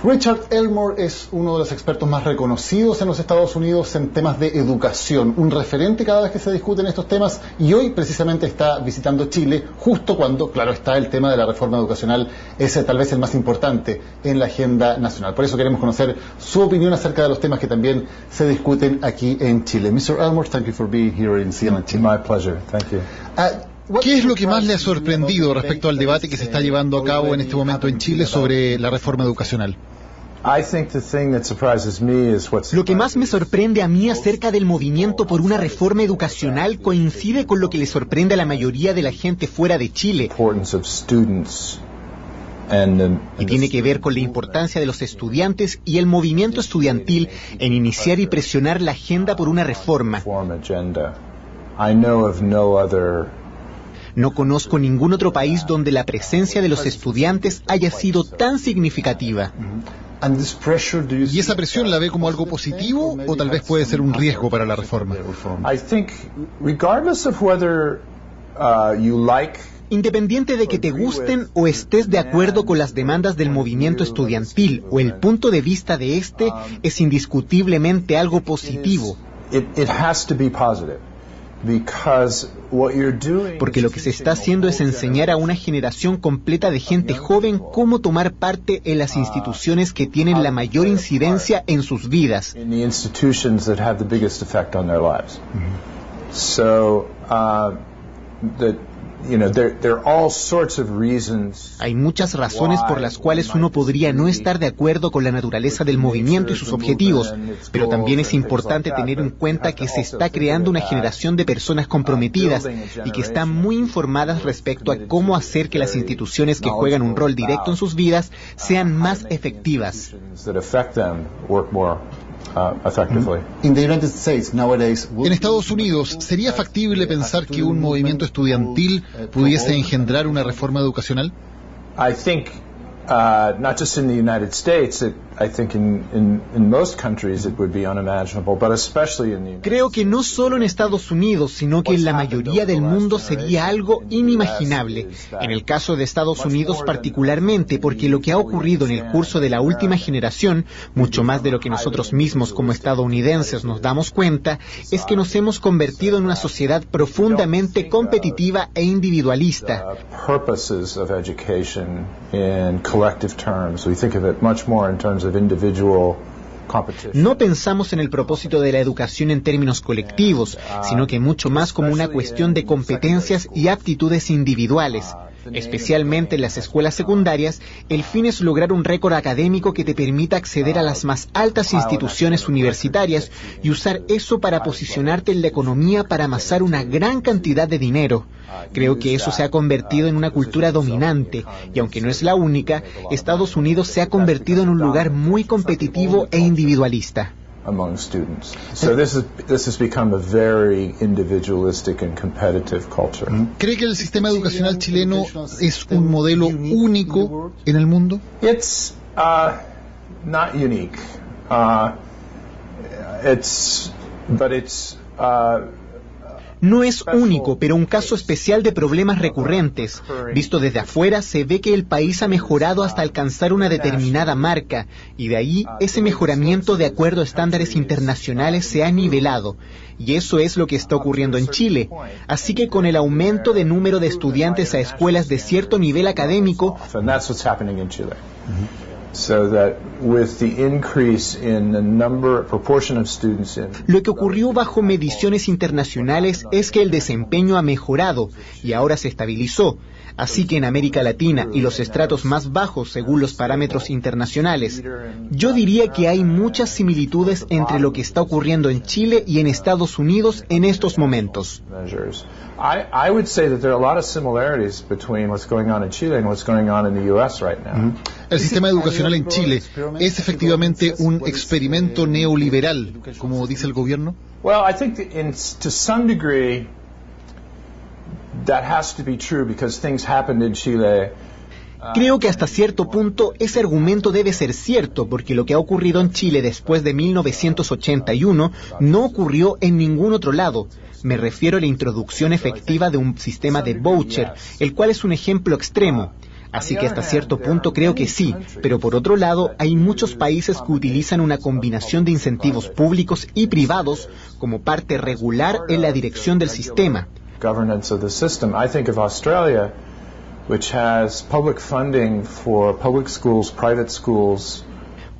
Richard Elmore es uno de los expertos más reconocidos en los Estados Unidos en temas de educación, un referente cada vez que se discuten estos temas, y hoy precisamente está visitando Chile justo cuando, claro está, el tema de la reforma educacional es tal vez el más importante en la agenda nacional. Por eso queremos conocer su opinión acerca de los temas que también se discuten aquí en Chile. Mr. Elmore, thank you for being here in CNN Chile. My pleasure. Thank you. ¿Qué es lo que más le ha sorprendido respecto al debate que se está llevando a cabo en este momento en Chile sobre la reforma educacional? Lo que más me sorprende a mí acerca del movimiento por una reforma educacional coincide con lo que le sorprende a la mayoría de la gente fuera de Chile. Y tiene que ver con la importancia de los estudiantes y el movimiento estudiantil en iniciar y presionar la agenda por una reforma. No conozco ningún otro país donde la presencia de los estudiantes haya sido tan significativa. ¿Y esa presión la ve como algo positivo o tal vez puede ser un riesgo para la reforma? Independiente de que te gusten o estés de acuerdo con las demandas del movimiento estudiantil o el punto de vista de este, es indiscutiblemente algo positivo. Porque lo que se está haciendo es enseñar a una generación completa de gente joven cómo tomar parte en las instituciones que tienen la mayor incidencia en sus vidas. Hay muchas razones por las cuales uno podría no estar de acuerdo con la naturaleza del movimiento y sus objetivos, pero también es importante tener en cuenta que se está creando una generación de personas comprometidas y que están muy informadas respecto a cómo hacer que las instituciones que juegan un rol directo en sus vidas sean más efectivas. En Estados Unidos, ¿sería factible pensar que un movimiento estudiantil pudiese engendrar una reforma educacional? Not just in the United States, I think in most countries it would be unimaginable, but especially in the United States. Creo que no solo en Estados Unidos, sino que en la mayoría del mundo sería algo inimaginable. En el caso de Estados Unidos particularmente, porque lo que ha ocurrido en el curso de la última generación, mucho más de lo que nosotros mismos como estadounidenses nos damos cuenta, es que nos hemos convertido en una sociedad profundamente competitiva e individualista. Purposes of education in collective terms. We think of it much more in terms of individual competition. No pensamos en el propósito de la educación en términos colectivos, sino que mucho más como una cuestión de competencias y aptitudes individuales. Especialmente en las escuelas secundarias, el fin es lograr un récord académico que te permita acceder a las más altas instituciones universitarias y usar eso para posicionarte en la economía para amasar una gran cantidad de dinero. Creo que eso se ha convertido en una cultura dominante, y aunque no es la única, Estados Unidos se ha convertido en un lugar muy competitivo e individualista. Among students. So this has become a very individualistic and competitive culture. ¿Cree que el sistema educacional chileno es un modelo único en el mundo? It's not unique. No es único, pero un caso especial de problemas recurrentes. Visto desde afuera, se ve que el país ha mejorado hasta alcanzar una determinada marca, y de ahí ese mejoramiento de acuerdo a estándares internacionales se ha nivelado. Y eso es lo que está ocurriendo en Chile. Así que con el aumento de número de escuelas de cierto nivel académico, lo que ocurrió bajo mediciones internacionales es que el desempeño ha mejorado y ahora se estabilizó. Así que en América Latina y los estratos más bajos según los parámetros internacionales, yo diría que hay muchas similitudes entre lo que está ocurriendo en Chile y en Estados Unidos en estos momentos. I would say that there are a lot of similarities between what's going on in Chile and what's going on in the US right now. El sistema educacional en Chile es efectivamente un experimento neoliberal, como dice el gobierno. Well, I think to some degree that has to be true because things happened in Chile. Creo que hasta cierto punto ese argumento debe ser cierto, porque lo que ha ocurrido en Chile después de 1981 no ocurrió en ningún otro lado. Me refiero a la introducción efectiva de un sistema de voucher, el cual es un ejemplo extremo. Así que hasta cierto punto creo que sí, pero por otro lado hay muchos países que utilizan una combinación de incentivos públicos y privados como parte regular en la dirección del sistema. Governance of the system. I think of Australia, which has public funding for public schools, private schools.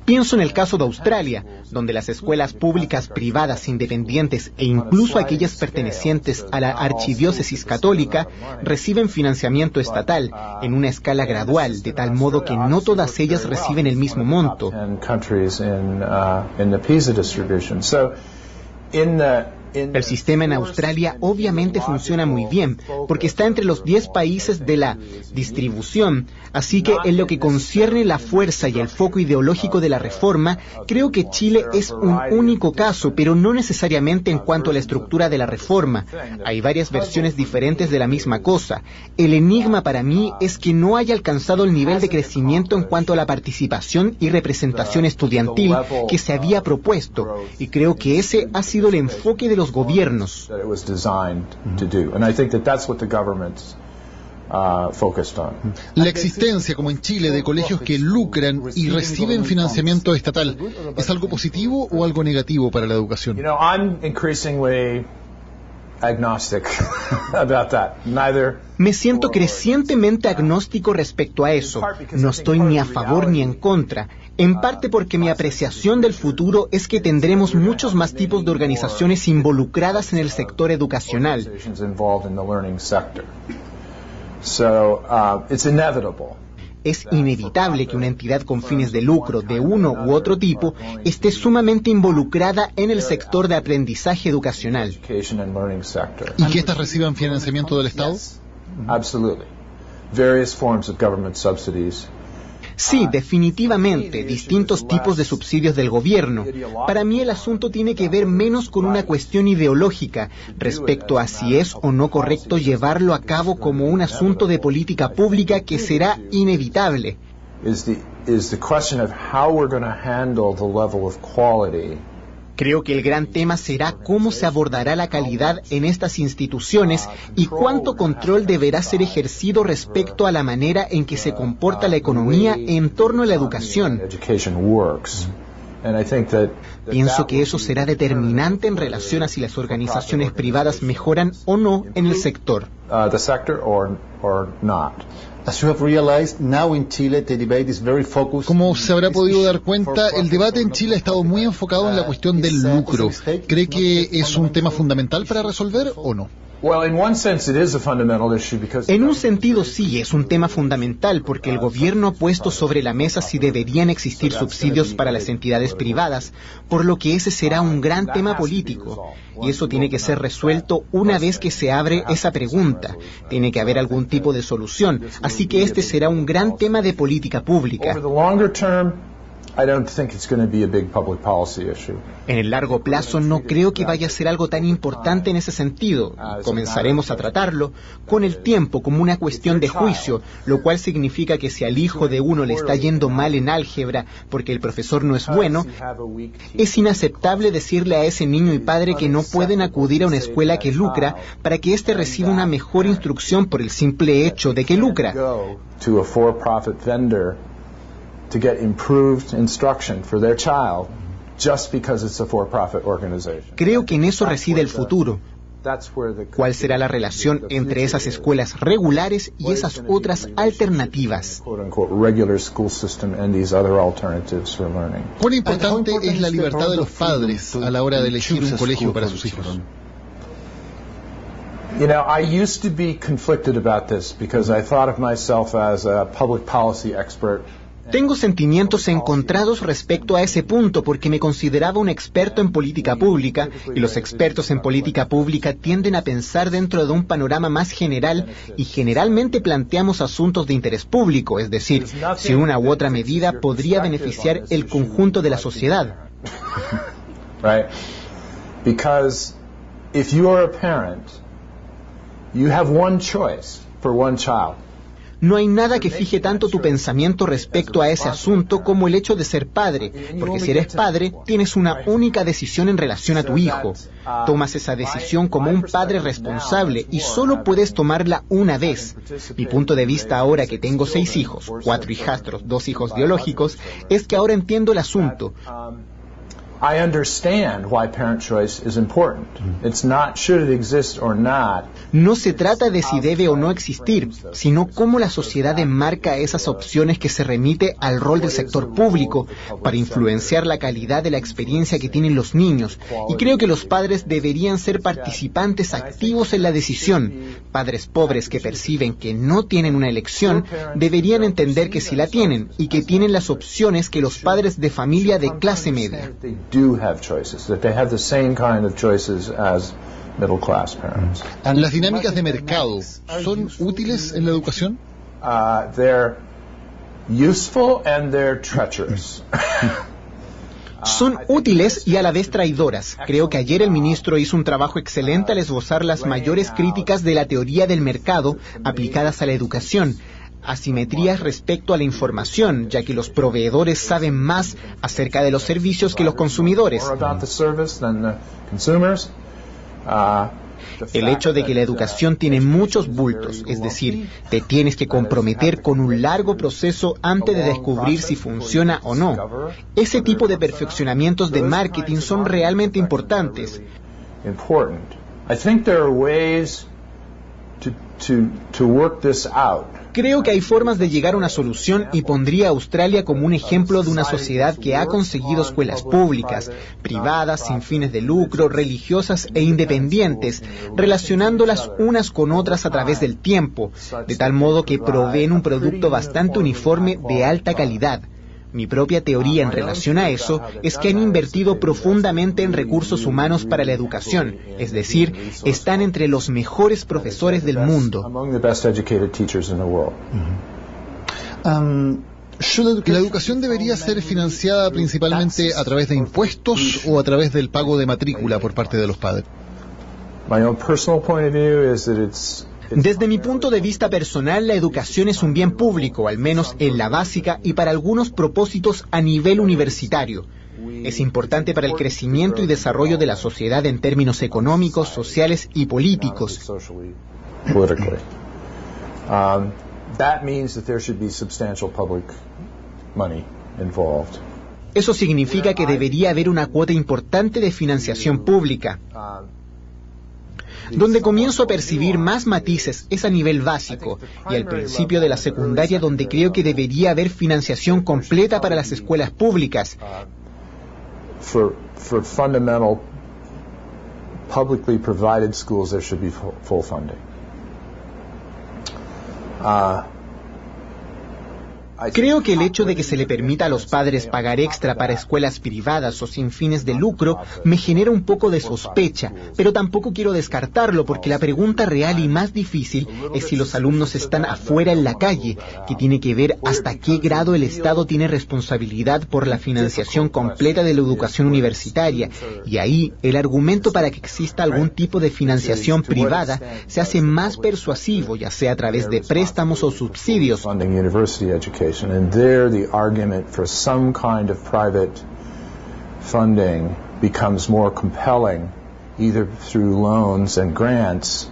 Pienso en el caso de Australia, donde las escuelas públicas, privadas, independientes e incluso aquellas pertenecientes a la archidiócesis católica reciben financiamiento estatal en una escala gradual, de tal modo que no todas ellas reciben el mismo monto. El sistema en Australia obviamente funciona muy bien, porque está entre los 10 países de la distribución, así que en lo que concierne la fuerza y el foco ideológico de la reforma, creo que Chile es un único caso, pero no necesariamente en cuanto a la estructura de la reforma. Hay varias versiones diferentes de la misma cosa. El enigma para mí es que no haya alcanzado el nivel de crecimiento en cuanto a la participación y representación estudiantil que se había propuesto, y creo que ese ha sido el enfoque de los gobiernos. La existencia, como en Chile, de colegios que lucran y reciben financiamiento estatal, ¿es algo positivo o algo negativo para la educación? Me siento crecientemente agnóstico respecto a eso. No estoy ni a favor ni en contra. En parte porque mi apreciación del futuro es que tendremos muchos más tipos de organizaciones involucradas en el sector educacional. Es inevitable que una entidad con fines de lucro de uno u otro tipo esté sumamente involucrada en el sector de aprendizaje educacional. ¿Y que éstas reciban financiamiento del Estado? Sí, definitivamente, distintos tipos de subsidios del gobierno. Para mí el asunto tiene que ver menos con una cuestión ideológica respecto a si es o no correcto llevarlo a cabo como un asunto de política pública que será inevitable. Creo que el gran tema será cómo se abordará la calidad en estas instituciones y cuánto control deberá ser ejercido respecto a la manera en que se comporta la economía en torno a la educación. Pienso que eso será determinante en relación a si las organizaciones privadas mejoran o no en el sector. Como se habrá podido dar cuenta, el debate en Chile ha estado muy enfocado en la cuestión del lucro. ¿Cree que es un tema fundamental para resolver o no? En un sentido sí, es un tema fundamental porque el gobierno ha puesto sobre la mesa si deberían existir subsidios para las entidades privadas, por lo que ese será un gran tema político. Y eso tiene que ser resuelto una vez que se abre esa pregunta. Tiene que haber algún tipo de solución, así que este será un gran tema de política pública. En el largo plazo no creo que vaya a ser algo tan importante en ese sentido. Comenzaremos a tratarlo con el tiempo como una cuestión de juicio, lo cual significa que si al hijo de uno le está yendo mal en álgebra porque el profesor no es bueno, es inaceptable decirle a ese niño y padre que no pueden acudir a una escuela que lucra para que éste reciba una mejor instrucción por el simple hecho de que lucra. To get improved instruction for their child just because it's a for-profit organization. Creo que en eso reside el futuro. ¿Cuál será la relación entre esas escuelas regulares y esas otras alternativas? ¿Cuán importante es la libertad de los padres a la hora de elegir un colegio para sus hijos? You know, I used to be conflicted about this because I thought of myself as a public policy expert. Tengo sentimientos encontrados respecto a ese punto porque me consideraba un experto en política pública y los expertos en política pública tienden a pensar dentro de un panorama más general y generalmente planteamos asuntos de interés público, es decir, si una u otra medida podría beneficiar el conjunto de la sociedad. Right? Because if you are a parent, you have one choice for one child. No hay nada que fije tanto tu pensamiento respecto a ese asunto como el hecho de ser padre, porque si eres padre, tienes una única decisión en relación a tu hijo. Tomas esa decisión como un padre responsable y solo puedes tomarla una vez. Mi punto de vista ahora que tengo 6 hijos, 4 hijastros, 2 hijos biológicos, es que ahora entiendo el asunto. I understand why parent choice is important. It's not should it exist or not. No se trata de si debe o no existir, sino cómo la sociedad enmarca esas opciones que se remite al rol del sector público para influenciar la calidad de la experiencia que tienen los niños. Y creo que los padres deberían ser participantes activos en la decisión. Padres pobres que perciben que no tienen una elección deberían entender que sí la tienen y que tienen las opciones que los padres de familia de clase media. Do have choices, that they have the same kind of choices as middle class parents. ¿Las dinámicas de mercado son útiles en la educación? They're useful and they're treacherous. Son útiles y a la vez traidoras. Creo que ayer el ministro hizo un trabajo excelente al esbozar las mayores críticas de la teoría del mercado aplicadas a la educación. Asimetrías respecto a la información, ya que los proveedores saben más acerca de los servicios que los consumidores. El hecho de que la educación tiene muchos bultos, es decir, te tienes que comprometer con un largo proceso antes de descubrir si funciona o no. Ese tipo de perfeccionamientos de marketing son realmente importantes. Creo que hay formas de llegar a una solución y pondría a Australia como un ejemplo de una sociedad que ha conseguido escuelas públicas, privadas, sin fines de lucro, religiosas e independientes, relacionándolas unas con otras a través del tiempo, de tal modo que proveen un producto bastante uniforme de alta calidad. Mi propia teoría en relación a eso es que han invertido profundamente en recursos humanos para la educación, es decir, están entre los mejores profesores del mundo. ¿La educación debería ser financiada principalmente a través de impuestos o a través del pago de matrícula por parte de los padres? Desde mi punto de vista personal, la educación es un bien público, al menos en la básica y para algunos propósitos a nivel universitario. Es importante para el crecimiento y desarrollo de la sociedad en términos económicos, sociales y políticos. Eso significa que debería haber una cuota importante de financiación pública. Donde comienzo a percibir más matices es a nivel básico y al principio de la secundaria, donde creo que debería haber financiación completa para las escuelas públicas. For fundamental publicly provided schools there should be full funding. Creo que el hecho de que se le permita a los padres pagar extra para escuelas privadas o sin fines de lucro me genera un poco de sospecha, pero tampoco quiero descartarlo porque la pregunta real y más difícil es si los alumnos están afuera en la calle, que tiene que ver hasta qué grado el Estado tiene responsabilidad por la financiación completa de la educación universitaria, y ahí el argumento para que exista algún tipo de financiación privada se hace más persuasivo, ya sea a través de préstamos o subsidios. And there the argument for some kind of private funding becomes more compelling, either through loans and grants.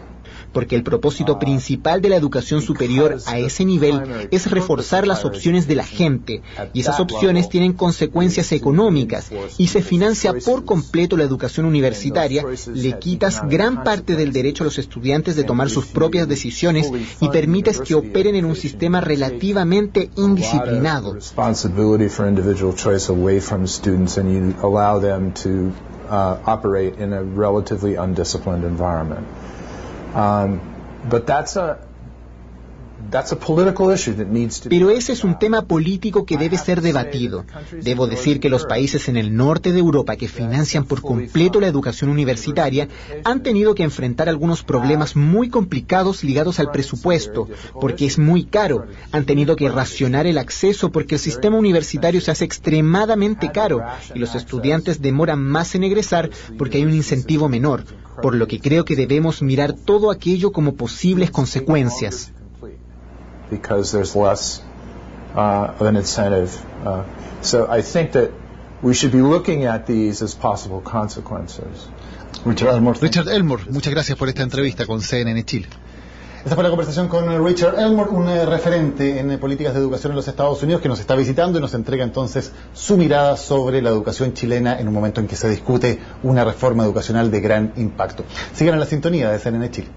Porque el propósito principal de la educación superior a ese nivel es reforzar las opciones de la gente, y esas opciones tienen consecuencias económicas, y se financia por completo la educación universitaria, le quitas gran parte del derecho a los estudiantes de tomar sus propias decisiones y permites que operen en un sistema relativamente indisciplinado. Operate in a relatively undisciplined environment. But that's a political issue that needs to be... Pero ese es un tema político que debe ser debatido. Debo decir que los países en el norte de Europa que financian por completo la educación universitaria han tenido que enfrentar algunos problemas muy complicados ligados al presupuesto, porque es muy caro. Han tenido que racionar el acceso porque el sistema universitario se hace extremadamente caro y los estudiantes demoran más en egresar porque hay un incentivo menor, por lo que creo que debemos mirar todo aquello como posibles consecuencias. because there's less of an incentive. So I think that we should be looking at these as possible consequences. Richard Elmore, muchas gracias por esta entrevista con CNN Chile. Esta fue la conversación con Richard Elmore, un referente en políticas de educación en los Estados Unidos, que nos está visitando y nos entrega entonces su mirada sobre la educación chilena en un momento en que se discute una reforma educacional de gran impacto. Sigan en la sintonía de CNN Chile.